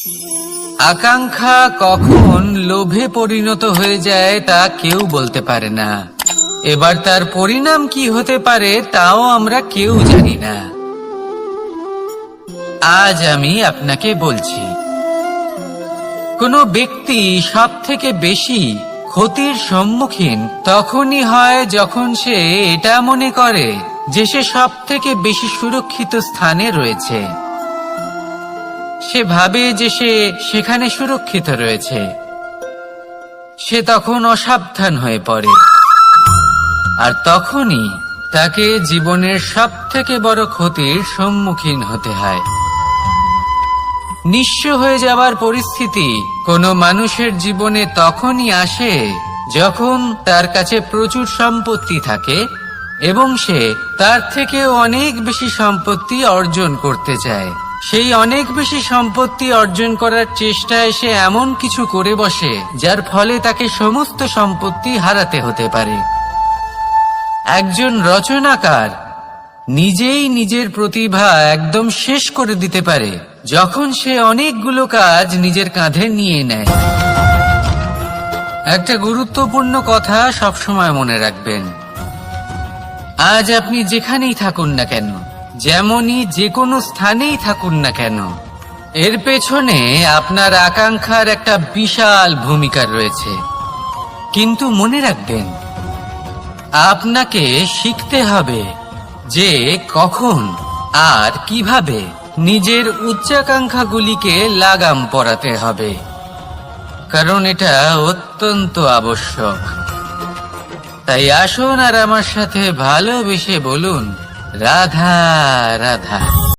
আকাঙ্ক্ষা কখন লোভে পরিণত হয়ে যায় তা কেউ বলতে পারে না। এবার তার পরিণাম কি হতে পারে তাও আমরা কেউ জানি না। আজ আমি আপনাকে বলছি, কোনো ব্যক্তি সব থেকে বেশি ক্ষতির সম্মুখীন তখনই হয় যখন সে এটা মনে করে যে সে সব থেকে বেশি সুরক্ষিত স্থানে রয়েছে। সে ভাবে যে সে সেখানে সুরক্ষিত রয়েছে। সে তখন অসাবধান হয়ে পড়ে, আর তখনই তাকে জীবনের সব থেকে বড় ক্ষতির সম্মুখীন হতে হয়। নিঃস্ব হয়ে যাওয়ার পরিস্থিতি কোনো মানুষের জীবনে তখনই আসে যখন তার কাছে প্রচুর সম্পত্তি থাকে এবং সে তার থেকে অনেক বেশি সম্পত্তি অর্জন করতে চায়। সেই অনেক বেশি সম্পত্তি অর্জন করার চেষ্টায় সে এমন কিছু করে বসে যার ফলে তাকে সমস্ত সম্পত্তি হারাতে হতে পারে। একজন রচনাকার নিজেই নিজের প্রতিভা একদম শেষ করে দিতে পারে যখন সে অনেকগুলো কাজ নিজের কাঁধে নিয়ে নেয়। একটা গুরুত্বপূর্ণ কথা সবসময় মনে রাখবেন, আজ আপনি যেখানেই থাকুন না কেন, যেমনই যে কোনো স্থানেই থাকুন না কেন, এর পেছনে আপনার আকাঙ্ক্ষার একটা বিশাল ভূমিকা রয়েছে। কিন্তু মনে রাখবেন, আপনাকে শিখতে হবে যে কখন আর কিভাবে নিজের উচ্চাকাঙ্ক্ষাগুলিকে লাগাম পরাতে হবে, কারণ এটা অত্যন্ত আবশ্যক। তাই আসুন আর আমার সাথে ভালোবেসে বলুন, রাধা রাধা।